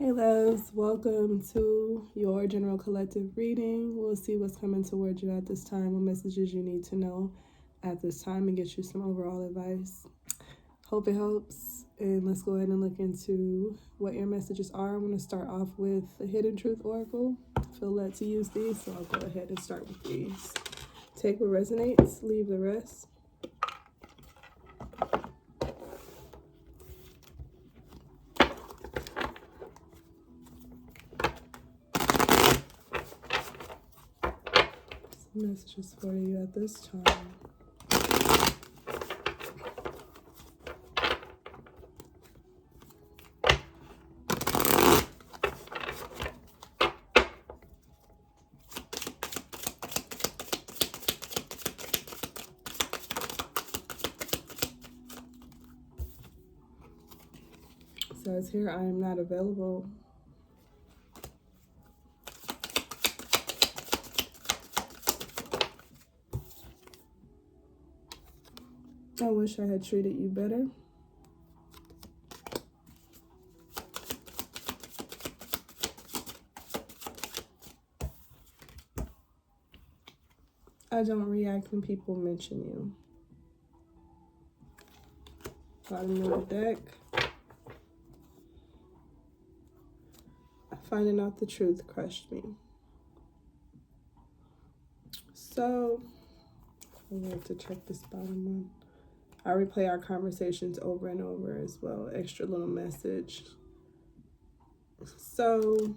Hey loves, welcome to your general collective reading. We'll see what's coming towards you at this time, what messages you need to know at this time, and get you some overall advice. Hope it helps, and let's go ahead and look into what your messages are. I'm going to start off with the Hidden Truth Oracle. I feel led to use these, so I'll go ahead and start with these. Take what resonates, leave the rest. Messages for you at this time. It says here, I am not available. I wish I had treated you better. I don't react when people mention you. Bottom of the deck. Finding out the truth crushed me. So, I like to check this bottom one. I replay our conversations over and over as well. Extra little message. So,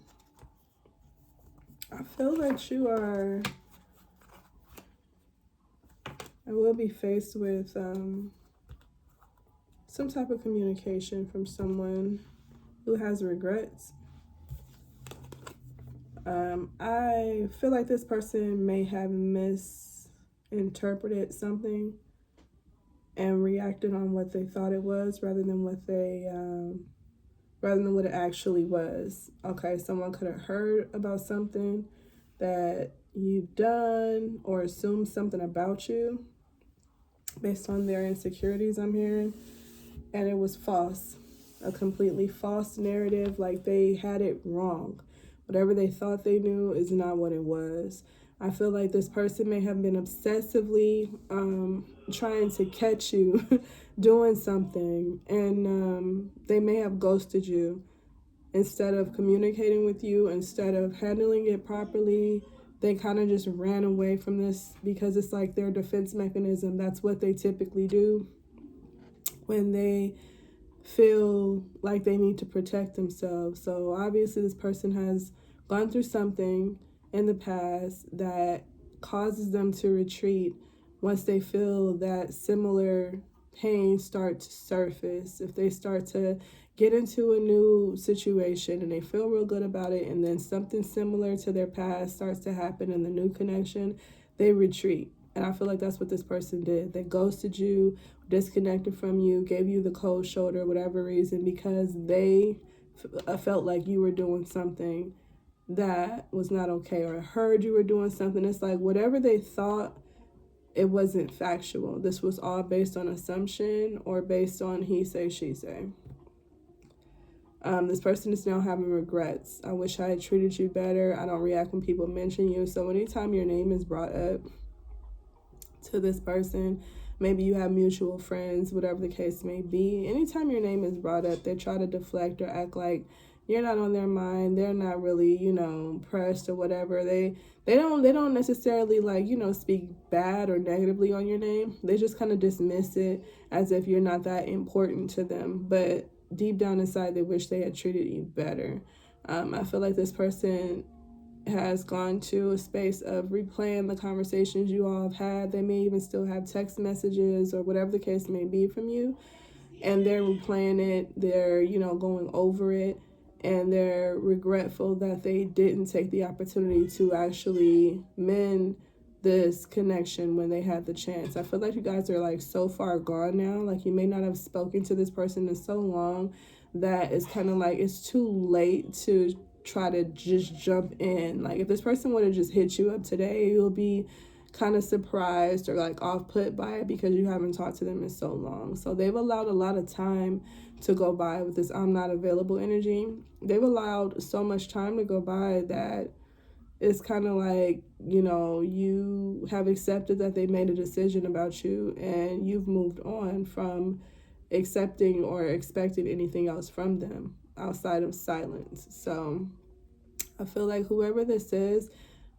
I feel that you are... I will be faced with some type of communication from someone who has regrets. I feel like this person may have misinterpreted something and reacted on what they thought it was rather than what it actually was. Okay, someone could have heard about something that you've done or assumed something about you based on their insecurities, I'm hearing, and it was false. A completely false narrative, like they had it wrong. Whatever they thought they knew is not what it was. I feel like this person may have been obsessively trying to catch you doing something, and they may have ghosted you instead of communicating with you, instead of handling it properly. They kind of just ran away from this because it's like their defense mechanism. That's what they typically do when they feel like they need to protect themselves. So obviously this person has gone through something in the past that causes them to retreat once they feel that similar pain start to surface. If they start to get into a new situation and they feel real good about it, and then something similar to their past starts to happen in the new connection, they retreat. And I feel like that's what this person did. They ghosted you, disconnected from you, gave you the cold shoulder, whatever reason, because they felt like you were doing something that was not okay, or heard you were doing something. It's like whatever they thought, it wasn't factual. This was all based on assumption or based on he say, she say. This person is now having regrets. I wish I had treated you better. I don't react when people mention you. So anytime your name is brought up to this person, maybe you have mutual friends, whatever the case may be, anytime your name is brought up, they try to deflect or act like you're not on their mind. They're not really, pressed or whatever. They don't necessarily speak bad or negatively on your name. They just kind of dismiss it as if you're not that important to them. But deep down inside, they wish they had treated you better. I feel like this person has gone to a space of replaying the conversations you all have had. They may even still have text messages or whatever the case may be from you, and they're replaying it. They're going over it, and they're regretful that they didn't take the opportunity to actually mend this connection when they had the chance. I feel like you guys are so far gone now. Like you may not have spoken to this person in so long that it's kind of like it's too late to try to just jump in. Like if this person would have just hit you up today, you'll be kind of surprised or like off put by it because you haven't talked to them in so long. So they've allowed a lot of time to go by with this I'm not available energy. They've allowed so much time to go by that it's kind of like, you know, you have accepted that they made a decision about you and you've moved on from accepting or expecting anything else from them outside of silence. So I feel like whoever this is,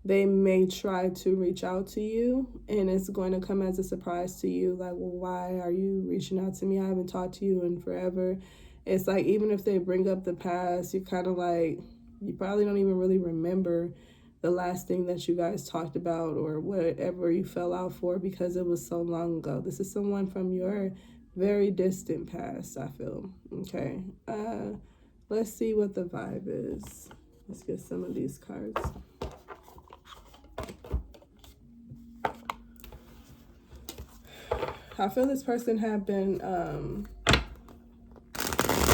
they may try to reach out to you and it's going to come as a surprise to you. Like, well, why are you reaching out to me? I haven't talked to you in forever. It's like, even if they bring up the past, you kind of like, you probably don't even really remember the last thing that you guys talked about or whatever you fell out for because it was so long ago. This is someone from your very distant past, I feel. Okay. Let's see what the vibe is. Let's get some of these cards. I feel this person have been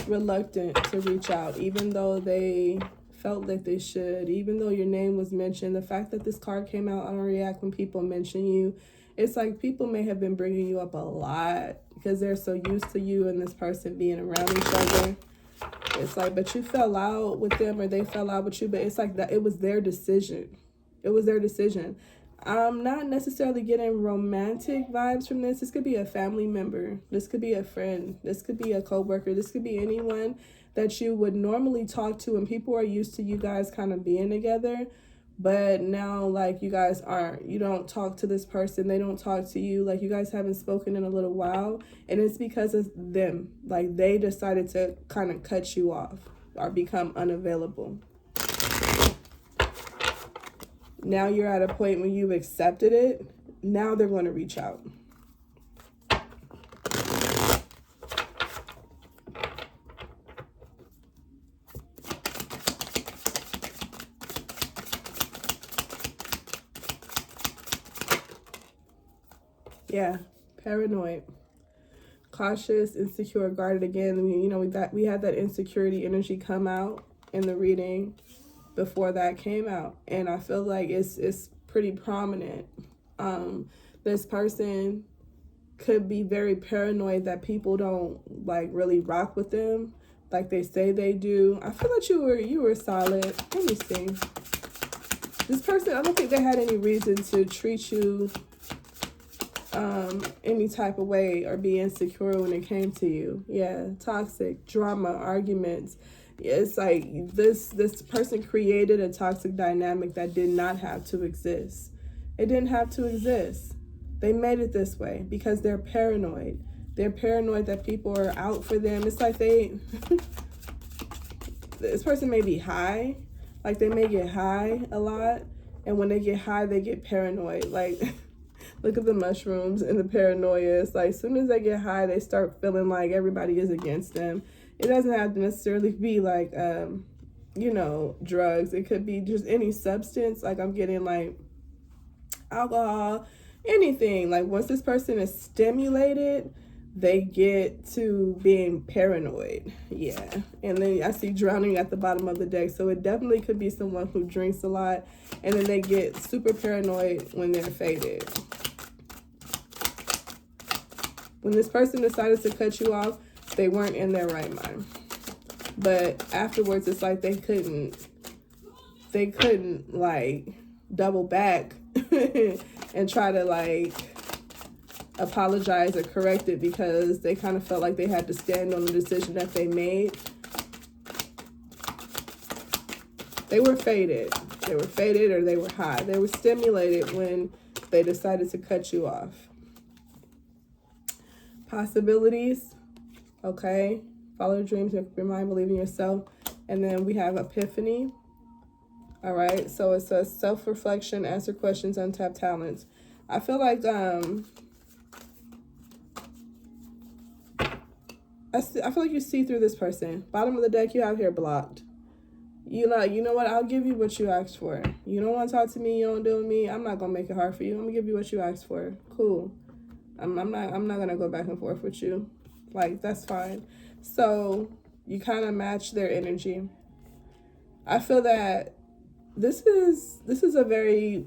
reluctant to reach out, even though they felt like they should, even though your name was mentioned. The fact that this card came out, I don't react when people mention you. It's like people may have been bringing you up a lot because they're so used to you and this person being around each other. It's like, but you fell out with them or they fell out with you, but it's like that it was their decision. It was their decision. I'm not necessarily getting romantic vibes from this. This could be a family member. This could be a friend. This could be a coworker. This could be anyone that you would normally talk to, and people are used to you guys kind of being together. But now, like, you guys aren't. You don't talk to this person. They don't talk to you. Like, you guys haven't spoken in a little while. And it's because of them. Like, they decided to kind of cut you off or become unavailable. Now you're at a point when you've accepted it. Now they're going to reach out. Yeah, paranoid, cautious, insecure, guarded. Again, you know, we had that insecurity energy come out in the reading before that came out, and I feel like it's pretty prominent. This person could be very paranoid that people don't like really rock with them like they say they do. I feel like you were solid. Let me see. This person, I don't think they had any reason to treat you any type of way or be insecure when it came to you. Yeah, toxic, drama, arguments. It's like this person created a toxic dynamic that did not have to exist. It didn't have to exist. They made it this way because they're paranoid. They're paranoid that people are out for them. It's like this person may be high. Like, they may get high a lot. And when they get high, they get paranoid. Like, look at the mushrooms and the paranoia. It's like, as soon as they get high, they start feeling like everybody is against them. It doesn't have to necessarily be like, you know, drugs. It could be just any substance. Like, I'm getting like alcohol, anything. Like, once this person is stimulated, they get to being paranoid. Yeah. And then I see drowning at the bottom of the deck. So it definitely could be someone who drinks a lot and then they get super paranoid when they're faded. When this person decided to cut you off, they weren't in their right mind. But afterwards, it's like they couldn't like double back and try to like apologize or correct it because they kind of felt like they had to stand on the decision that they made. They were faded. They were faded or they were high. They were stimulated when they decided to cut you off. Possibilities. Okay. Follow your dreams, make up your mind, believe in yourself. And then we have epiphany. All right. So it says self-reflection, answer questions, untapped talents. I feel like I feel like you see through this person. Bottom of the deck, you have here blocked. You know what? I'll give you what you asked for. You don't want to talk to me. You don't deal with me. I'm not gonna make it hard for you. I'm gonna give you what you asked for. Cool. I'm not gonna go back and forth with you. Like, that's fine. So you kind of match their energy. I feel that this is a very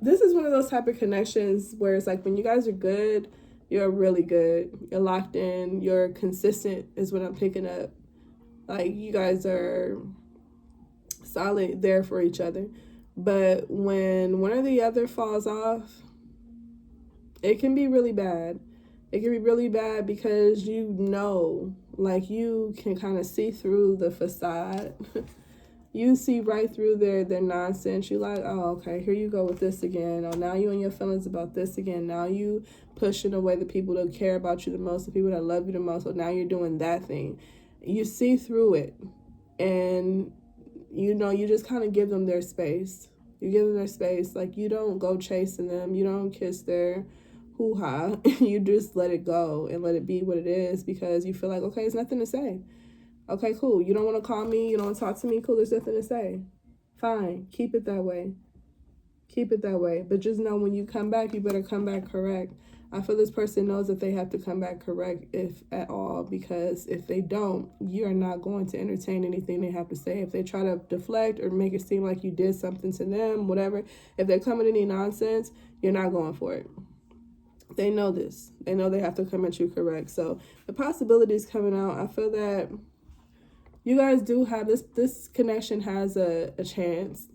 this is one of those type of connections where it's like when you guys are good, you're really good. You're locked in. You're consistent is what I'm picking up. Like you guys are solid there for each other. But when one or the other falls off, it can be really bad. It can be really bad because like you can kind of see through the facade. You see right through their nonsense. You like, oh, okay, here you go with this again. Oh, now you and your feelings about this again. Now you pushing away the people that care about you the most, the people that love you the most. So now you're doing that thing. You see through it. And, you just kind of give them their space. You give them their space. Like, you don't go chasing them. You don't kiss their hoo-ha. You just let it go and let it be what it is because you feel like, okay, there's nothing to say. Okay, cool. You don't want to call me. You don't want to talk to me. Cool. There's nothing to say. Fine. Keep it that way. Keep it that way. But just know when you come back, you better come back correct. I feel this person knows that they have to come back correct, if at all, because if they don't, you are not going to entertain anything they have to say. If they try to deflect or make it seem like you did something to them, whatever, if they're coming any nonsense, you're not going for it. They know this. They know they have to come at you correct. So the possibilities coming out, I feel that you guys do have this connection has a chance.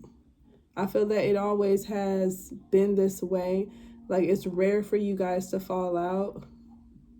I feel that it always has been this way. Like, it's rare for you guys to fall out.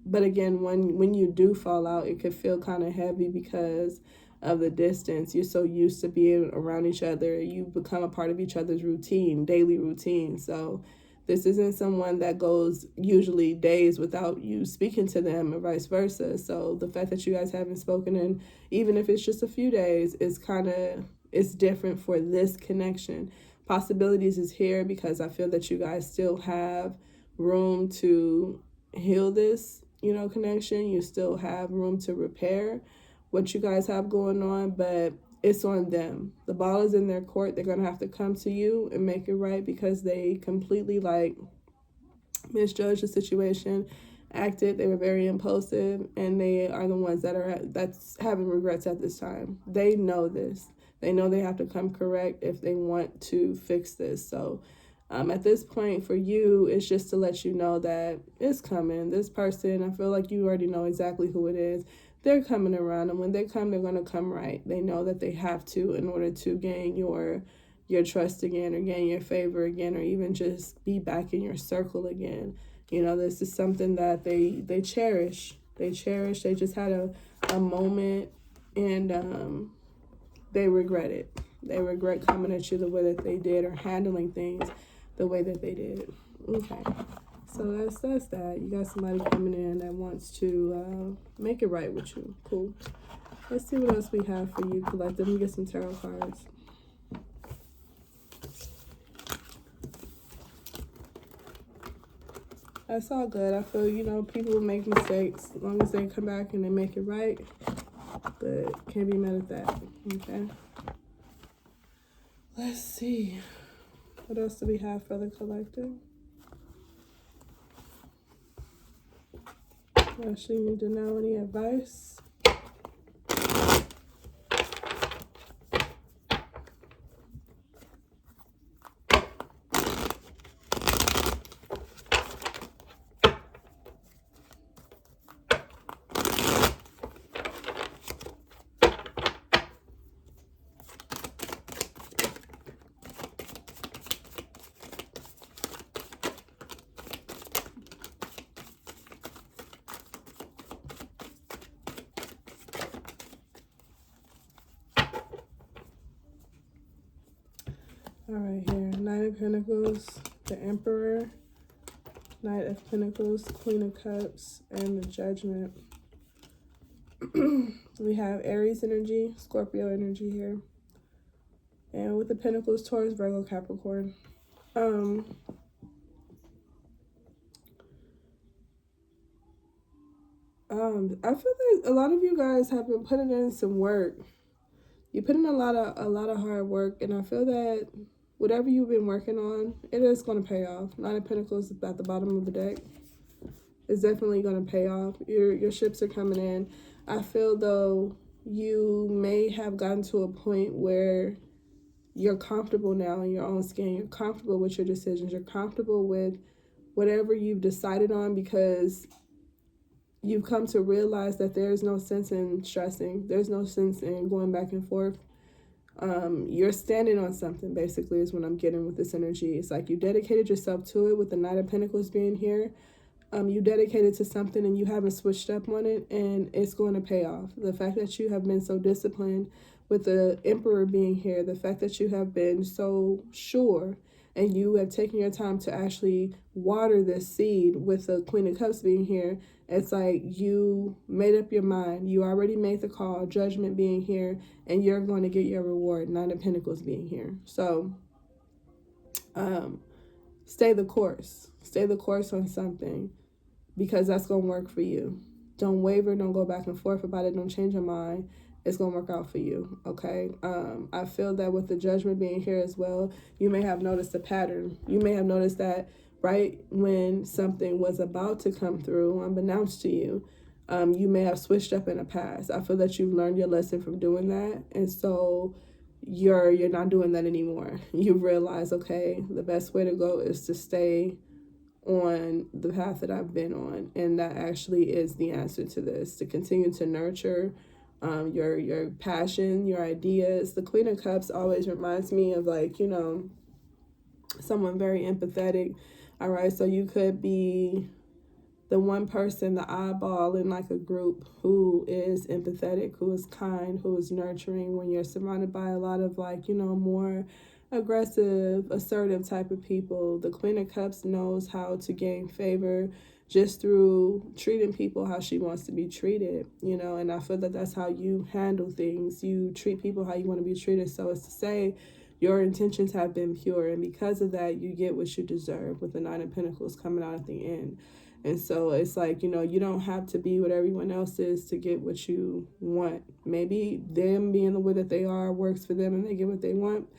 But again, when you do fall out, it could feel kind of heavy because of the distance. You're so used to being around each other. You become a part of each other's routine, daily routine. So this isn't someone that goes usually days without you speaking to them or vice versa. So the fact that you guys haven't spoken in, even if it's just a few days, it's different for this connection. Possibilities is here because I feel that you guys still have room to heal this, connection. You still have room to repair what you guys have going on, but it's on them. The ball is in their court. They're going to have to come to you and make it right because they completely misjudged the situation, acted. They were very impulsive, and they are the ones that's having regrets at this time. They know this. They know they have to come correct if they want to fix this. So at this point for you, it's just to let you know that it's coming. This person, I feel like you already know exactly who it is. They're coming around, and when they come, they're going to come right. They know that they have to in order to gain your trust again, or gain your favor again, or even just be back in your circle again. This is something that they cherish. They cherish. They just had a moment, and they regret it. They regret coming at you the way that they did or handling things the way that they did. Okay. So that's that. You got somebody coming in that wants to make it right with you. Cool. Let's see what else we have for you, collective. Let me get some tarot cards. That's all good. I feel, people will make mistakes as long as they come back and they make it right. But can't be mad at that. Okay. Let's see. What else do we have for the collective? Actually, need to know any advice. All right, here. Knight of Pentacles, the Emperor, Knight of Pentacles, Queen of Cups, and the Judgment. We have Aries energy, Scorpio energy here. And with the Pentacles, Taurus, Virgo, Capricorn. I feel like a lot of you guys have been putting in some work. You put in a lot of hard work, and I feel that whatever you've been working on, it is going to pay off. Nine of Pentacles at the bottom of the deck. It's definitely going to pay off. Your ships are coming in. I feel though you may have gotten to a point where you're comfortable now in your own skin. You're comfortable with your decisions. You're comfortable with whatever you've decided on, because you've come to realize that there's no sense in stressing. There's no sense in going back and forth. You're standing on something, basically, is what I'm getting with this energy. It's like you dedicated yourself to it, with the Knight of Pentacles being here. You dedicated to something and you haven't switched up on it, and it's going to pay off. The fact that you have been so disciplined, with the Emperor being here, the fact that you have been so sure and you have taken your time to actually water this seed, with the Queen of Cups being here, it's like you made up your mind. You already made the call, Judgment being here, and you're going to get your reward, Nine of Pentacles being here. So stay the course. Stay the course on something, because that's going to work for you. Don't waver. Don't go back and forth about it. Don't change your mind. It's going to work out for you, okay? I feel that with the Judgment being here as well, you may have noticed a pattern. You may have noticed that right when something was about to come through, unbeknownst to you, you may have switched up in the past. I feel that you've learned your lesson from doing that, and so you're not doing that anymore. You realize, okay, the best way to go is to stay on the path that I've been on, and that actually is the answer to this, to continue to nurture your passion, your ideas. The Queen of Cups always reminds me of, like, you know, someone very empathetic. All right, so you could be the one person, the eyeball in like a group, who is empathetic, who is kind, who is nurturing, when you're surrounded by a lot of, like, you know, more aggressive, assertive type of people. The Queen of Cups knows how to gain favor just through treating people how she wants to be treated, you know, and I feel that that's how you handle things. You treat people how you want to be treated. So it's to say your intentions have been pure, and because of that, you get what you deserve, with the Nine of Pentacles coming out at the end. And so it's like, you know, you don't have to be what everyone else is to get what you want. Maybe them being the way that they are works for them and they get what they want,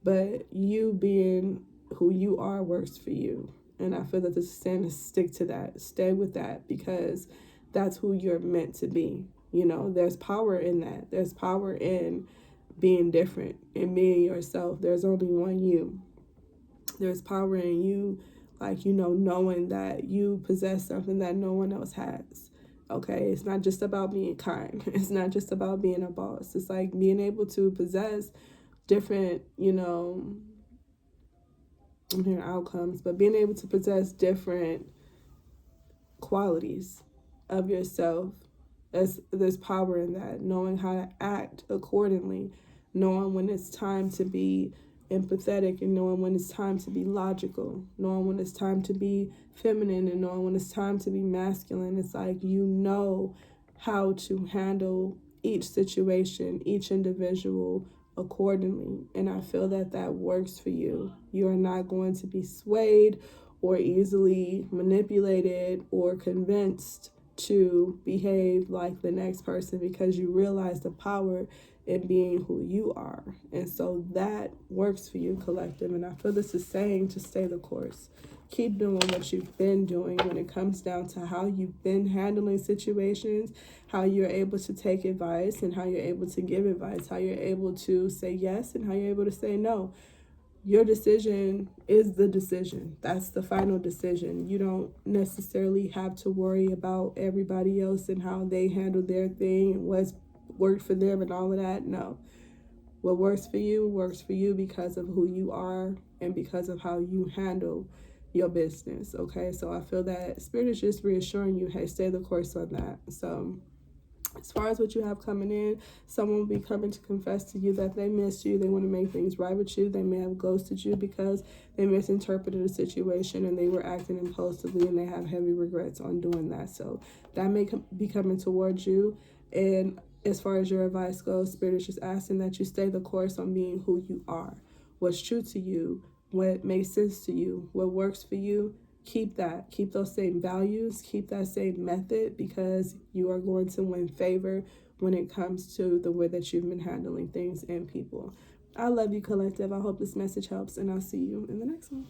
but you being who you are works for you. And I feel that this is saying to stick to that. Stay with that, because that's who you're meant to be. You know, there's power in that. There's power in being different and being yourself. There's only one you. There's power in you, like, you know, knowing that you possess something that no one else has. Okay, it's not just about being kind. It's not just about being a boss. It's like being able to possess different, you know, I'm hearing outcomes, but being able to possess different qualities of yourself. There's power in that. Knowing how to act accordingly, knowing when it's time to be empathetic, and knowing when it's time to be logical, knowing when it's time to be feminine, and knowing when it's time to be masculine. It's like you know how to handle each situation, each individual accordingly. And I feel that that works for you. You are not going to be swayed or easily manipulated or convinced to behave like the next person, because you realize the power in being who you are. And so that works for you, collective. And I feel this is saying to stay the course. Keep doing what you've been doing when it comes down to how you've been handling situations, how you're able to take advice and how you're able to give advice, how you're able to say yes and how you're able to say no. Your decision is the decision. That's the final decision. You don't necessarily have to worry about everybody else and how they handle their thing and what's worked for them and all of that. No. What works for you because of who you are and because of how you handle your business. Okay, so I feel that Spirit is just reassuring you, hey, stay the course on that. So as far as what you have coming in, someone will be coming to confess to you that they missed you. They want to make things right with you. They may have ghosted you because they misinterpreted a situation and they were acting impulsively, and they have heavy regrets on doing that. So that may be coming towards you. And as far as your advice goes, Spirit is just asking that you stay the course on being who you are, what's true to you, what makes sense to you, what works for you. Keep that. Keep those same values. Keep that same method, because you are going to win favor when it comes to the way that you've been handling things and people. I love you, collective. I hope this message helps, and I'll see you in the next one.